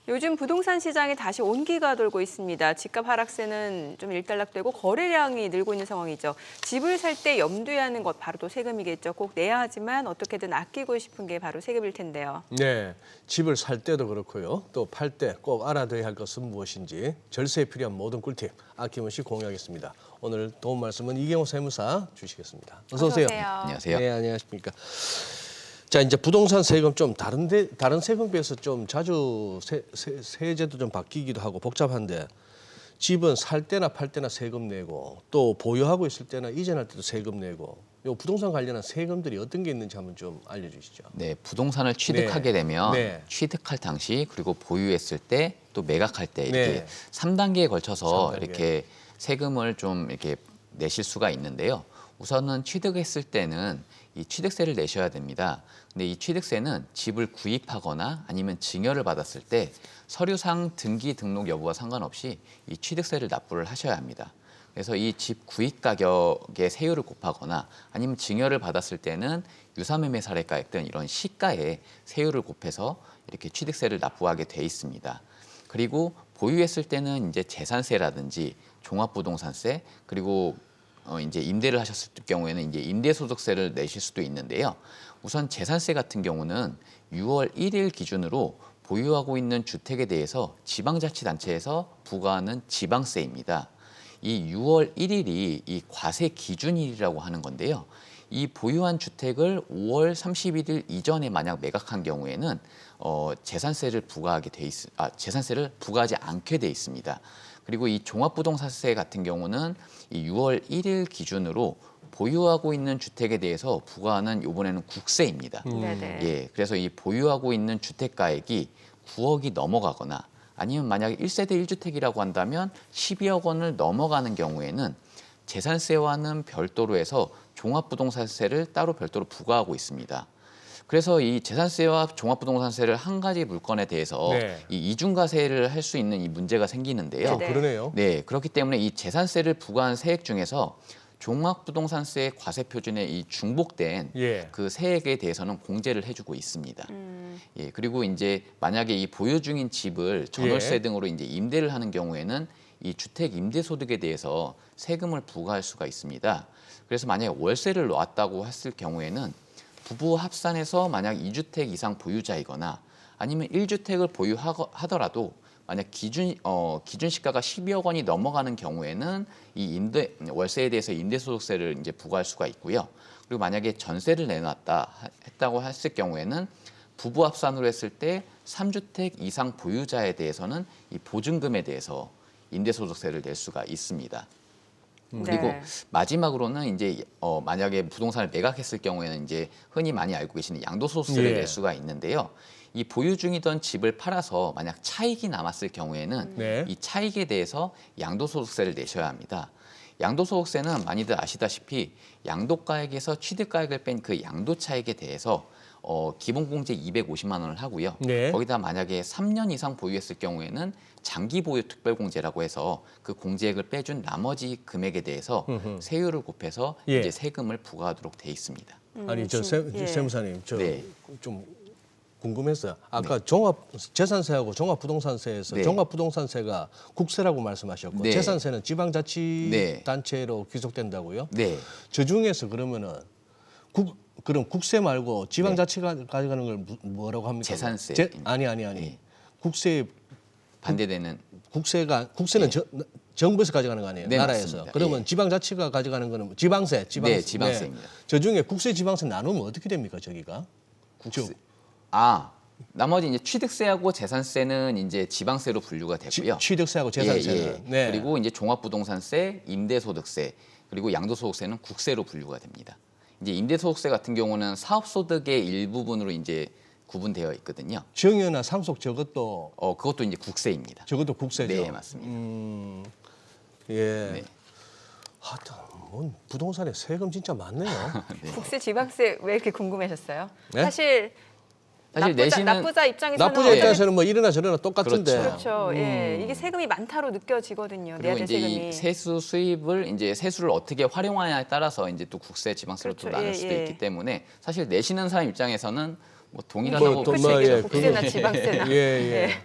요즘 부동산 시장에 다시 온기가 돌고 있습니다. 집값 하락세는 좀 일단락되고 거래량이 늘고 있는 상황이죠. 집을 살 때 염두해야 하는 것 바로 또 세금이겠죠. 꼭 내야 하지만 어떻게든 아끼고 싶은 게 바로 세금일 텐데요. 네, 집을 살 때도 그렇고요. 또 팔 때 꼭 알아둬야 할 것은 무엇인지 절세에 필요한 모든 꿀팁 아낌없이 공유하겠습니다. 오늘 도움 말씀은 이경호 세무사 주시겠습니다. 어서 오세요. 안녕하세요. 네, 안녕하십니까. 자, 이제 부동산 세금 좀 다른 세금 비해서 좀 자주 세제도 좀 바뀌기도 하고 복잡한데 집은 살 때나 팔 때나 세금 내고 또 보유하고 있을 때나 이전할 때도 세금 내고 요 부동산 관련한 세금들이 어떤 게 있는지 한번 좀 알려주시죠. 네, 부동산을 취득하게 되면 네. 취득할 당시 그리고 보유했을 때 또 매각할 때 이렇게 네. 3단계에 걸쳐서 3단계. 이렇게 세금을 좀 이렇게 내실 수가 있는데요. 우선은 취득했을 때는 이 취득세를 내셔야 됩니다. 근데 이 취득세는 집을 구입하거나 아니면 증여를 받았을 때 서류상 등기 등록 여부와 상관없이 이 취득세를 납부를 하셔야 합니다. 그래서 이 집 구입 가격의 세율을 곱하거나 아니면 증여를 받았을 때는 유사매매 사례가액 등 이런 시가에 세율을 곱해서 이렇게 취득세를 납부하게 돼 있습니다. 그리고 보유했을 때는 이제 재산세라든지 종합부동산세 그리고 이제 임대를 하셨을 경우에는 이제 임대소득세를 내실 수도 있는데요. 우선 재산세 같은 경우는 6월 1일 기준으로 보유하고 있는 주택에 대해서 지방자치단체에서 부과하는 지방세입니다. 이 6월 1일이 이 과세 기준일이라고 하는 건데요. 이 보유한 주택을 5월 31일 이전에 만약 매각한 경우에는 재산세를 부과하지 않게 돼 있습니다. 그리고 이 종합부동산세 같은 경우는 이 6월 1일 기준으로 보유하고 있는 주택에 대해서 부과하는 이번에는 국세입니다. 네네. 예, 그래서 이 보유하고 있는 주택가액이 9억이 넘어가거나 아니면 만약에 1세대 1주택이라고 한다면 12억 원을 넘어가는 경우에는 재산세와는 별도로 해서 종합부동산세를 따로 별도로 부과하고 있습니다. 그래서 이 재산세와 종합부동산세를 한 가지 물건에 대해서 네. 이 이중과세를 할 수 있는 이 문제가 생기는데요. 네네. 그러네요. 네, 그렇기 때문에 이 재산세를 부과한 세액 중에서 종합부동산세 과세 표준에 이 중복된 예. 그 세액에 대해서는 공제를 해주고 있습니다. 예, 그리고 이제 만약에 이 보유 중인 집을 전월세 예. 등으로 이제 임대를 하는 경우에는 이 주택 임대 소득에 대해서 세금을 부과할 수가 있습니다. 그래서 만약에 월세를 놓았다고 했을 경우에는 부부 합산해서 만약 2주택 이상 보유자이거나 아니면 1주택을 보유하더라도 만약 기준 시가가 12억 원이 넘어가는 경우에는 이 월세에 대해서 임대소득세를 이제 부과할 수가 있고요. 그리고 만약에 전세를 했다고 했을 경우에는 부부 합산으로 했을 때 3주택 이상 보유자에 대해서는 이 보증금에 대해서 임대소득세를 낼 수가 있습니다. 그리고 네. 마지막으로는 이제 만약에 부동산을 매각했을 경우에는 이제 흔히 많이 알고 계시는 양도소득세를 예. 낼 수가 있는데요. 이 보유 중이던 집을 팔아서 만약 차익이 남았을 경우에는 네. 이 차익에 대해서 양도소득세를 내셔야 합니다. 양도소득세는 많이들 아시다시피 양도가액에서 취득가액을 뺀 그 양도차익에 대해서 기본공제 250만 원을 하고요. 네. 거기다 만약에 3년 이상 보유했을 경우에는 장기 보유 특별공제라고 해서 그 공제액을 빼준 나머지 금액에 대해서 세율을 곱해서 예. 이제 세금을 부과하도록 돼 있습니다. 아니 저 예. 세무사님 저 네. 좀 궁금했어요. 아까 종합재산세하고 종합부동산세에서 네. 종합부동산세가 국세라고 말씀하셨고 네. 재산세는 지방자치단체로 네. 귀속된다고요? 네. 저 중에서 그러면은 그럼 국세 말고 지방자치가 가져가는 걸 뭐라고 합니까? 재산세. 아니. 네. 국세 반대되는 국세는 정부에서 가져가는 거 아니에요? 네, 나라에서. 맞습니다. 그러면 예. 지방자치가 가져가는 거는 지방세. 네, 지방세입니다. 저 중에 국세, 지방세 나누면 어떻게 됩니까, 저기가? 국세. 나머지 이제 취득세하고 재산세는 이제 지방세로 분류가 되고요. 취득세하고 재산세는. 예. 네. 그리고 이제 종합부동산세, 임대소득세, 그리고 양도소득세는 국세로 분류가 됩니다. 이제 임대소득세 같은 경우는 사업소득의 일부분으로 이제 구분되어 있거든요. 정여나 상속 저것도 그것도 이제 국세입니다. 저것도 국세죠. 네, 맞습니다. 예. 네. 하여튼 뭐 부동산에 세금 진짜 많네요. 국세, 지방세 왜 이렇게 궁금하셨어요? 네? 사실 내시는 납부자 입장에서는 납부자 입장에서는 뭐 이러나 저러나 똑같은데. 그렇죠. 예, 이게 세금이 많다로 느껴지거든요. 내야 그리고 될 이제 세금이. 이 세수 수입을 이제 세수를 어떻게 활용하냐에 따라서 이제 또 국세, 지방세로 또 그렇죠. 나눌 예, 수도 예. 있기 때문에 사실 내시는 사람 입장에서는 뭐 동일하다고 뭐, 볼 수 뭐, 있죠. 예, 국세나 지방세나. 예.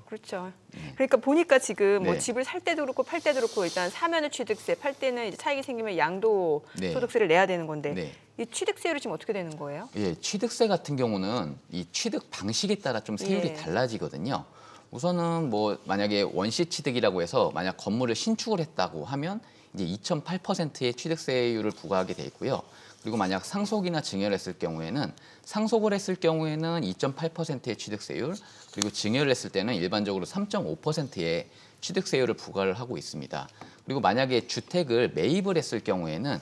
그렇죠. 그러니까 보니까 지금 뭐 네. 집을 살 때도 그렇고 팔 때도 그렇고 일단 사면은 취득세, 팔 때는 이제 차익이 생기면 양도 네. 소득세를 내야 되는 건데 네. 이 취득세율이 지금 어떻게 되는 거예요? 예, 취득세 같은 경우는 이 취득 방식에 따라 좀 세율이 예. 달라지거든요. 우선은 뭐 만약에 원시 취득이라고 해서 만약 건물을 신축을 했다고 하면 이제 2.8%의 취득세율을 부과하게 돼 있고요. 그리고 만약 상속이나 증여를 했을 경우에는 상속을 했을 경우에는 2.8%의 취득세율, 그리고 증여를 했을 때는 일반적으로 3.5%의 취득세율을 부과를 하고 있습니다. 그리고 만약에 주택을 매입을 했을 경우에는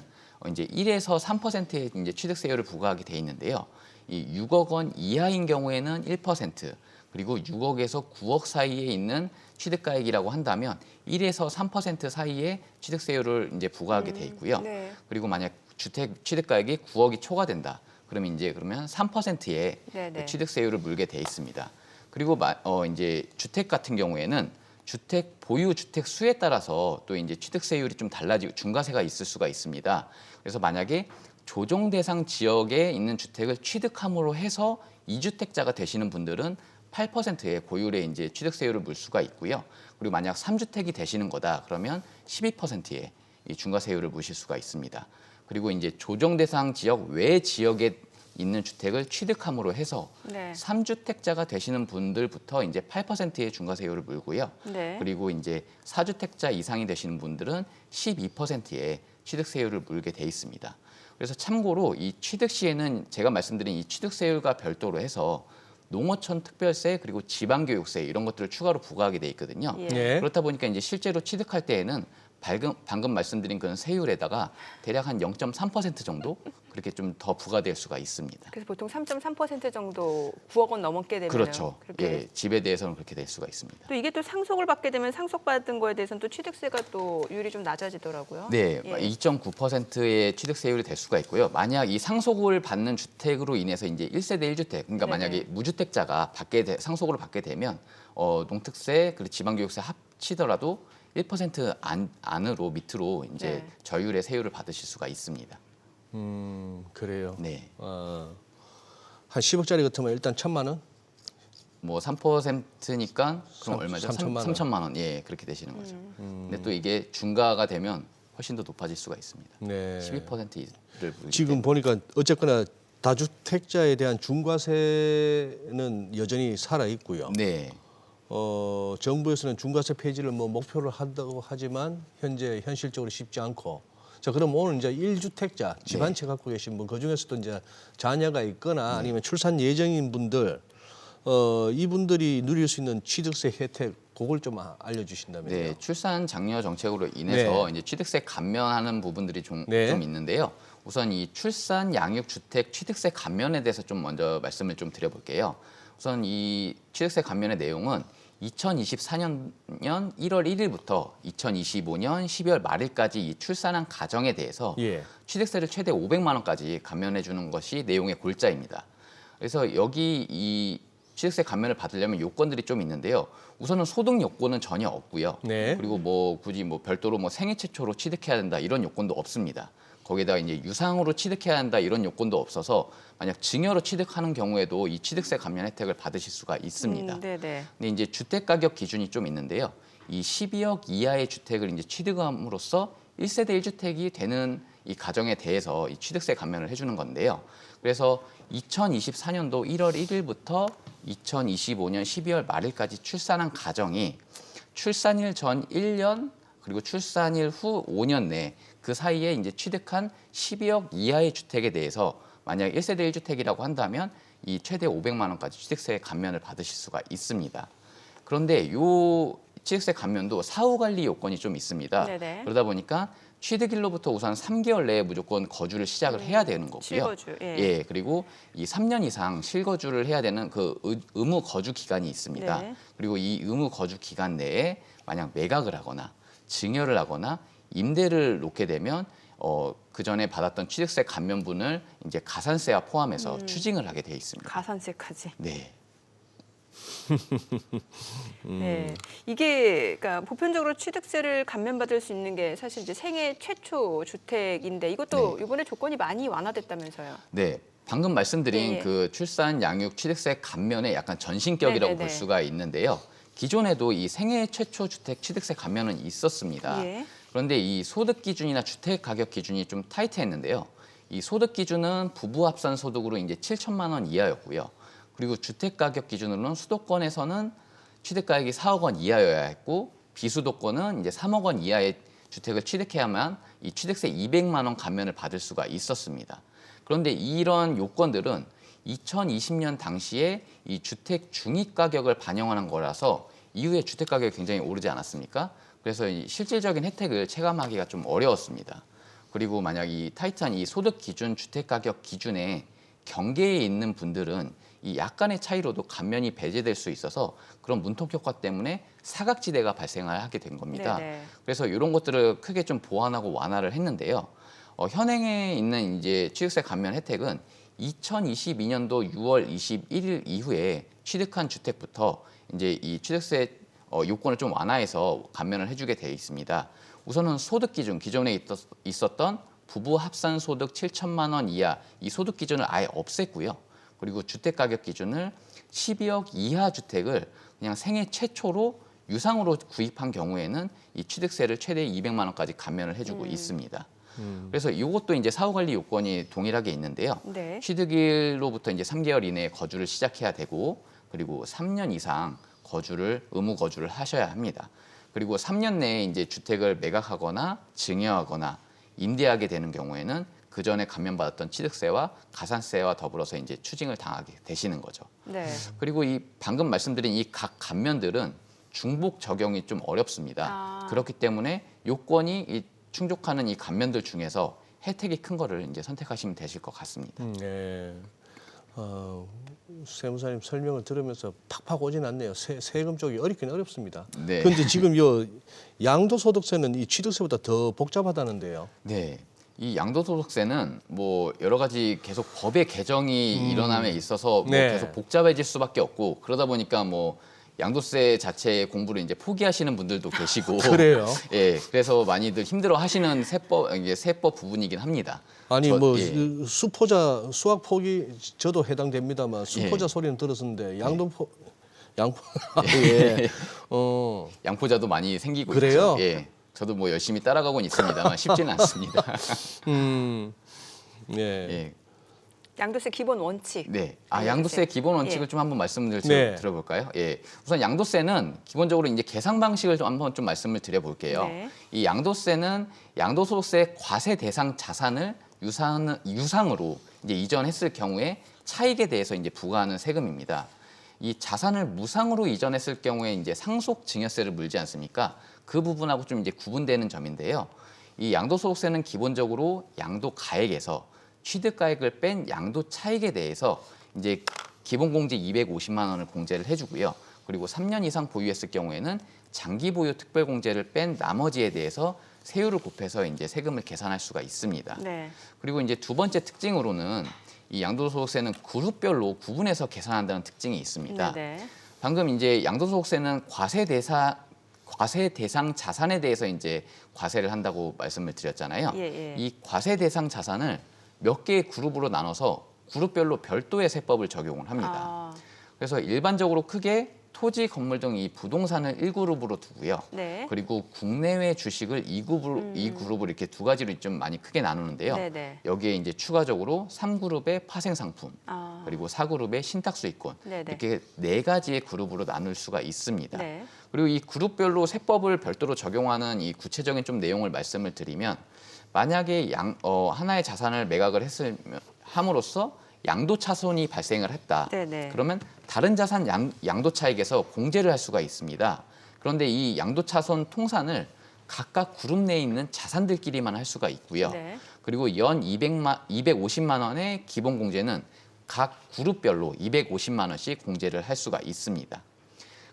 이제 1에서 3%의 이제 취득세율을 부과하게 돼 있는데요. 이 6억 원 이하인 경우에는 1%, 그리고 6억에서 9억 사이에 있는 취득가액이라고 한다면 1에서 3% 사이의 취득세율을 이제 부과하게 돼 있고요. 네. 그리고 만약 주택 취득가액이 9억이 초과된다. 그러면 3%의 네네. 취득세율을 물게 돼 있습니다. 그리고 이제 주택 같은 경우에는 주택 보유 주택 수에 따라서 또 이제 취득세율이 좀 달라지고 중과세가 있을 수가 있습니다. 그래서 만약에 조정 대상 지역에 있는 주택을 취득함으로 해서 2주택자가 되시는 분들은 8%의 고율의 이제 취득세율을 물 수가 있고요. 그리고 만약 3주택이 되시는 거다 그러면 12%의 이 중과세율을 물실 수가 있습니다. 그리고 이제 조정 대상 지역 외 지역에 있는 주택을 취득함으로 해서 네. 3주택자가 되시는 분들부터 이제 8%의 중과세율을 물고요. 네. 그리고 이제 4주택자 이상이 되시는 분들은 12%의 취득세율을 물게 돼 있습니다. 그래서 참고로 이 취득 시에는 제가 말씀드린 이 취득세율과 별도로 해서 농어촌 특별세 그리고 지방교육세 이런 것들을 추가로 부과하게 돼 있거든요. 예. 네. 그렇다 보니까 이제 실제로 취득할 때에는 방금 말씀드린 그런 세율에다가 대략 한 0.3% 정도 그렇게 좀 더 부과될 수가 있습니다. 그래서 보통 3.3% 정도 9억 원 넘게 되면 그렇죠. 그렇게 예, 집에 대해서는 그렇게 될 수가 있습니다. 또 이게 또 상속을 받게 되면 상속받은 거에 대해서는 또 취득세가 또 율이 좀 낮아지더라고요. 네, 예. 2.9%의 취득세율이 될 수가 있고요. 만약 이 상속을 받는 주택으로 인해서 이제 1세대 1주택, 그러니까 네네. 만약에 무주택자가 상속을 받게 되면 농특세 그리고 지방교육세 합치더라도 1% 안으로 밑으로 이제 네. 저율의 세율을 받으실 수가 있습니다. 그래요. 네, 한 10억짜리 같으면 일단 1,000만 원? 뭐 3%니까 그럼 얼마죠? 3천만 원. 3천만 원. 예, 그렇게 되시는 거죠. 근데 또 이게 중과가 되면 훨씬 더 높아질 수가 있습니다. 네. 12%를 지금 보니까 어쨌거나 다주택자에 대한 중과세는 여전히 살아 있고요. 네. 정부에서는 중과세 폐지를 뭐 목표를 한다고 하지만 현실적으로 쉽지 않고. 자, 그럼 오늘 이제 1주택자 집 한 채 갖고 계신 분, 그 중에서도 이제 자녀가 있거나 아니면 출산 예정인 분들, 이분들이 누릴 수 있는 취득세 혜택, 그걸 좀 알려주신다면요. 네, 출산 장려 정책으로 인해서 네. 이제 취득세 감면하는 부분들이 좀 네. 있는데요. 우선 이 출산 양육 주택 취득세 감면에 대해서 좀 먼저 말씀을 좀 드려볼게요. 우선 이 취득세 감면의 내용은 2024년 1월 1일부터 2025년 12월 말일까지 이 출산한 가정에 대해서 예. 취득세를 최대 500만 원까지 감면해 주는 것이 내용의 골자입니다. 그래서 여기 이 취득세 감면을 받으려면 요건들이 좀 있는데요. 우선은 소득 요건은 전혀 없고요. 네. 그리고 뭐 굳이 뭐 별도로 뭐 생애 최초로 취득해야 된다 이런 요건도 없습니다. 거기에다가 이제 유상으로 취득해야 한다 이런 요건도 없어서 만약 증여로 취득하는 경우에도 이 취득세 감면 혜택을 받으실 수가 있습니다. 네네. 근데 이제 주택 가격 기준이 좀 있는데요. 이 12억 이하의 주택을 이제 취득함으로써 1세대 1주택이 되는 이 가정에 대해서 이 취득세 감면을 해주는 건데요. 그래서 2024년도 1월 1일부터 2025년 12월 말일까지 출산한 가정이 출산일 전 1년 그리고 출산일 후 5년 내 그 사이에 이제 취득한 12억 이하의 주택에 대해서 만약 1세대 1주택이라고 한다면 이 최대 500만 원까지 취득세 감면을 받으실 수가 있습니다. 그런데 요 취득세 감면도 사후 관리 요건이 좀 있습니다. 네네. 그러다 보니까 취득일로부터 우선 3개월 내에 무조건 거주를 시작을 해야 되는 거고요. 실거주, 예. 예, 그리고 이 3년 이상 실거주를 해야 되는 그 의무 거주 기간이 있습니다. 네. 그리고 이 의무 거주 기간 내에 만약 매각을 하거나 증여를 하거나 임대를 놓게 되면 그 전에 받았던 취득세 감면분을 이제 가산세와 포함해서 추징을 하게 돼 있습니다. 가산세까지. 네. 네, 이게 그러니까 보편적으로 취득세를 감면받을 수 있는 게 사실 이제 생애 최초 주택인데 이것도 이번에 조건이 많이 완화됐다면서요. 네. 방금 말씀드린 예, 예. 그 출산, 양육, 취득세 감면의 약간 전신격이라고 네네네. 볼 수가 있는데요. 기존에도 이 생애 최초 주택 취득세 감면은 있었습니다. 예. 그런데 이 소득 기준이나 주택 가격 기준이 좀 타이트했는데요. 이 소득 기준은 부부 합산 소득으로 이제 7천만 원 이하였고요. 그리고 주택 가격 기준으로는 수도권에서는 취득 가격이 4억 원 이하여야 했고 비수도권은 이제 3억 원 이하의 주택을 취득해야만 이 취득세 200만 원 감면을 받을 수가 있었습니다. 그런데 이런 요건들은 2020년 당시에 이 주택 중위 가격을 반영하는 거라서 이후에 주택 가격이 굉장히 오르지 않았습니까? 그래서 이 실질적인 혜택을 체감하기가 좀 어려웠습니다. 그리고 만약 이 타이트한 이 소득 기준, 주택 가격 기준에 경계에 있는 분들은 이 약간의 차이로도 감면이 배제될 수 있어서 그런 문턱 효과 때문에 사각지대가 발생을 하게 된 겁니다. 네네. 그래서 이런 것들을 크게 좀 보완하고 완화를 했는데요. 현행에 있는 이제 취득세 감면 혜택은 2022년도 6월 21일 이후에 취득한 주택부터 이제 이 취득세 요건을 좀 완화해서 감면을 해주게 되어 있습니다. 우선은 소득 기준, 기존에 있었던 부부 합산 소득 7천만 원 이하 이 소득 기준을 아예 없앴고요. 그리고 주택 가격 기준을 12억 이하 주택을 그냥 생애 최초로 유상으로 구입한 경우에는 이 취득세를 최대 200만 원까지 감면을 해주고 있습니다. 그래서 이것도 이제 사후 관리 요건이 동일하게 있는데요. 네. 취득일로부터 이제 3개월 이내에 거주를 시작해야 되고 그리고 3년 이상 의무 거주를 하셔야 합니다. 그리고 3년 내에 이제 주택을 매각하거나 증여하거나 임대하게 되는 경우에는 그 전에 감면받았던 취득세와 가산세와 더불어서 이제 추징을 당하게 되시는 거죠. 네. 그리고 이 방금 말씀드린 이 각 감면들은 중복 적용이 좀 어렵습니다. 아. 그렇기 때문에 요건이 충족하는 이 감면들 중에서 혜택이 큰 거를 이제 선택하시면 되실 것 같습니다. 네. 세무사님 설명을 들으면서 팍팍 오진 않네요. 세금 쪽이 어렵긴 어렵습니다. 네. 그런데 지금 요 양도소득세는 이 취득세보다 더 복잡하다는데요. 네. 이 양도소득세는 뭐 여러 가지 계속 법의 개정이 일어남에 있어서 뭐 네. 계속 복잡해질 수밖에 없고 그러다 보니까 뭐 양도세 자체의 공부를 이제 포기하시는 분들도 계시고 그래요? 예, 그래서 많이들 힘들어하시는 세법 부분이긴 합니다. 아니 저- 뭐 예. 수포자 수학 포기 저도 해당됩니다만 수포자 소리는 들었었는데 양도포 양포 예. 양포자도 많이 생기고 그래요? 있죠. 예. 저도 뭐 열심히 따라가고는 있습니다만 쉽지는 않습니다. 예. 예. 양도세 기본 원칙. 네. 양도세 기본 원칙을 예. 좀 한번 말씀을 네. 드려볼까요? 예. 우선 양도세는 기본적으로 이제 계산 방식을 좀 한번 좀 말씀을 드려볼게요. 네. 이 양도세는 양도소득세 과세 대상 자산을 유상으로 이제 이전했을 경우에 차익에 대해서 이제 부과하는 세금입니다. 이 자산을 무상으로 이전했을 경우에 이제 상속 증여세를 물지 않습니까? 그 부분하고 좀 이제 구분되는 점인데요. 이 양도소득세는 기본적으로 양도가액에서 취득가액을 뺀 양도차익에 대해서 이제 기본공제 250만 원을 공제를 해주고요. 그리고 3년 이상 보유했을 경우에는 장기 보유 특별공제를 뺀 나머지에 대해서 세율을 곱해서 이제 세금을 계산할 수가 있습니다. 네. 그리고 이제 두 번째 특징으로는 이 양도소득세는 그룹별로 구분해서 계산한다는 특징이 있습니다. 네. 방금 이제 양도소득세는 과세 대상 자산에 대해서 이제 과세를 한다고 말씀을 드렸잖아요. 예, 예. 이 과세 대상 자산을 몇 개의 그룹으로 나눠서 그룹별로 별도의 세법을 적용을 합니다. 아, 그래서 일반적으로 크게 토지, 건물 등 이 부동산을 1그룹으로 두고요. 네. 그리고 국내외 주식을 2그룹을 이렇게 두 가지로 좀 많이 크게 나누는데요. 네네. 여기에 이제 추가적으로 3그룹의 파생상품, 아, 그리고 4그룹의 신탁수익권 네네. 이렇게 네 가지의 그룹으로 나눌 수가 있습니다. 네. 그리고 이 그룹별로 세법을 별도로 적용하는 이 구체적인 좀 내용을 말씀을 드리면 만약에 하나의 자산을 매각을 함으로써 양도차손이 발생을 했다. 네네. 그러면 다른 자산 양도차익에서 공제를 할 수가 있습니다. 그런데 이 양도차손 통산을 각각 그룹 내에 있는 자산들끼리만 할 수가 있고요. 네. 그리고 연 250만 원의 기본 공제는 각 그룹별로 250만 원씩 공제를 할 수가 있습니다.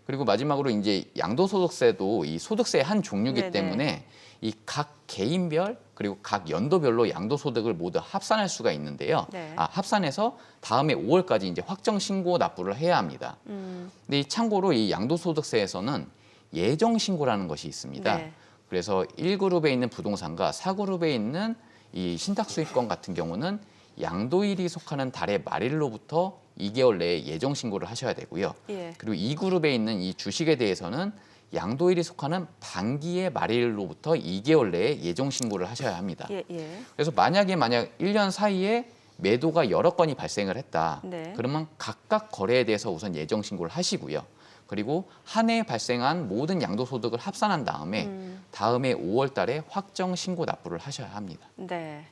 그리고 마지막으로 이제 양도소득세도 이 소득세의 한 종류이기 네네. 때문에 이 각 개인별 그리고 각 연도별로 양도소득을 모두 합산할 수가 있는데요. 네. 합산해서 다음해 5월까지 이제 확정 신고 납부를 해야 합니다. 근데 이 참고로 이 양도소득세에서는 예정 신고라는 것이 있습니다. 네. 그래서 1그룹에 있는 부동산과 4그룹에 있는 이 신탁수익권 같은 경우는 양도일이 속하는 달의 말일로부터 2개월 내에 예정 신고를 하셔야 되고요. 예. 그리고 2그룹에 있는 이 주식에 대해서는 양도일이 속하는 반기의 말일로부터 2개월 내에 예정 신고를 하셔야 합니다. 예, 예. 그래서 만약 1년 사이에 매도가 여러 건이 발생을 했다. 네. 그러면 각각 거래에 대해서 우선 예정 신고를 하시고요. 그리고 한 해에 발생한 모든 양도소득을 합산한 다음에 다음해 5월 달에 확정 신고 납부를 하셔야 합니다. 네.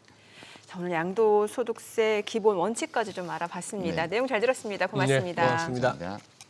자, 오늘 양도소득세 기본 원칙까지 좀 알아봤습니다. 네. 내용 잘 들었습니다. 고맙습니다. 네, 고맙습니다. 감사합니다.